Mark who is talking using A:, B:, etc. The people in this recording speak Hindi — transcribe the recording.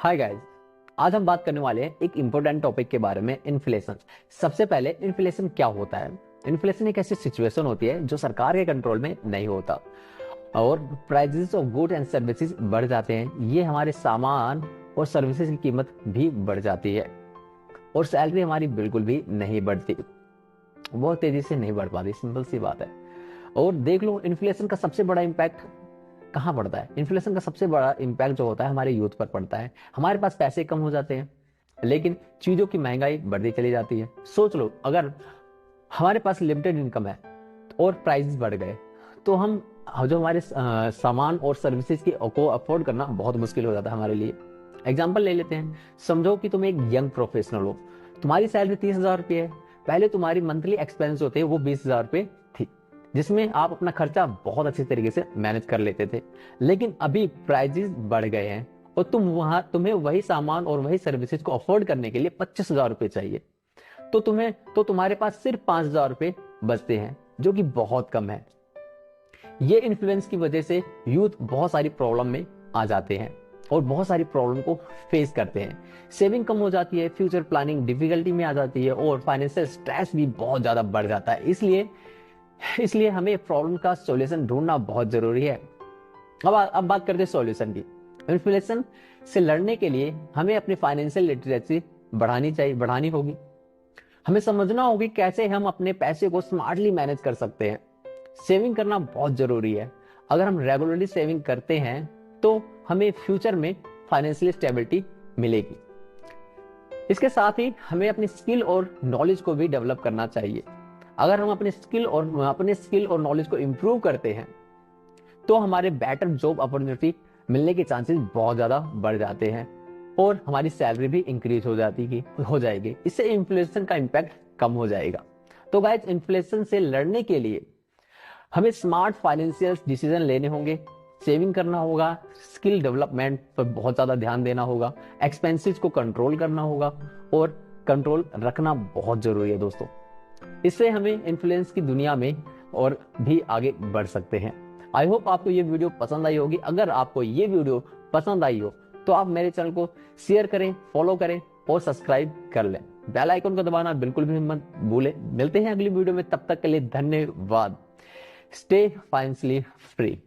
A: Hi guys. आज हम बात करने वाले हैं एक इंपॉर्टेंट टॉपिक के बारे में, इन्फ्लेशन। सबसे पहले इन्फ्लेशन क्या होता है? इन्फ्लेशन एक ऐसी सिचुएशन होती है जो सरकार के कंट्रोल में नहीं होता और prices of good and services बढ़ जाते हैं। ये हमारे सामान और सर्विसेज की कीमत भी बढ़ जाती है और सैलरी हमारी बिल्कुल भी नहीं बढ़ती, बहुत तेजी से नहीं बढ़ पाती। सिंपल सी बात है। और देख लो, इन्फ्लेशन का सबसे बड़ा इम्पैक्ट कहाँ पड़ता है? इन्फ्लेशन का सबसे बड़ा इम्पैक्ट जो होता है हमारे यूथ पर पड़ता है। हमारे पास पैसे कम हो जाते हैं लेकिन चीजों की महंगाई बढ़ती चली जाती है। सोच लो, अगर हमारे पास लिमिटेड इनकम है और प्राइसेस बढ़ गए तो हम जो हमारे सामान और सर्विसेज को अफोर्ड करना बहुत मुश्किल हो जाता है हमारे लिए। एग्जाम्पल ले लेते हैं। समझो कि तुम एक यंग प्रोफेशनल हो, तुम्हारी सैलरी 30,000 रुपये है। पहले तुम्हारी मंथली एक्सपेंस होते हैं वो 20,000 रुपये थी, जिसमें आप अपना खर्चा बहुत अच्छी तरीके से मैनेज कर लेते थे। लेकिन अभी प्राइजेस बढ़ गए हैं और तुम्हें वही सामान और वही सर्विसेज को अफोर्ड करने के लिए 25,000 रुपये चाहिए। तो तुम्हारे पास सिर्फ 5,000 रुपये बचते हैं, जो कि बहुत कम है। ये इन्फ्लुएंस की वजह से यूथ बहुत सारी प्रॉब्लम में आ जाते हैं और बहुत सारी प्रॉब्लम को फेस करते हैं। सेविंग कम हो जाती है, फ्यूचर प्लानिंग डिफिकल्टी में आ जाती है और फाइनेंशियल स्ट्रेस भी बहुत ज्यादा बढ़ जाता है। इसलिए इसलिए हमें प्रॉब्लम का सॉल्यूशन ढूंढना बहुत जरूरी है। अब बात करते हैं सॉल्यूशन की। इन्फ्लेशन से लड़ने के लिए हमें अपनी फाइनेंशियल लिटरेसी बढ़ानी होगी। हमें समझना होगी कैसे हम अपने पैसे को स्मार्टली मैनेज कर सकते हैं। सेविंग करना बहुत जरूरी है। अगर हम रेगुलरली सेविंग करते हैं तो हमें फ्यूचर में फाइनेंशियल स्टेबिलिटी मिलेगी। इसके साथ ही हमें अपनी स्किल और नॉलेज को भी डेवलप करना चाहिए। अगर हम अपने स्किल और नॉलेज को इम्प्रूव करते हैं तो हमारे बेटर जॉब अपॉर्चुनिटी मिलने के चांसेस बहुत ज्यादा बढ़ जाते हैं और हमारी सैलरी भी इंक्रीज हो जाएगी। इससे इन्फ्लेशन का इम्पैक्ट कम हो जाएगा। तो गाइस, इन्फ्लेशन से लड़ने के लिए हमें स्मार्ट फाइनेंशियल डिसीजन लेने होंगे, सेविंग करना होगा, स्किल डेवलपमेंट पर बहुत ज्यादा ध्यान देना होगा, एक्सपेंसेस को कंट्रोल करना होगा और कंट्रोल रखना बहुत जरूरी है दोस्तों। इससे हमें इन्फ्लुएंस की दुनिया में और भी आगे बढ़ सकते हैं। आई होप आपको ये वीडियो पसंद आई होगी। अगर आपको ये वीडियो पसंद आई हो तो आप मेरे चैनल को शेयर करें, फॉलो करें और सब्सक्राइब कर लें। बेल आइकन को दबाना बिल्कुल भी मत भूलें। मिलते हैं अगली वीडियो में, तब तक के लिए धन्यवाद। Stay financially free.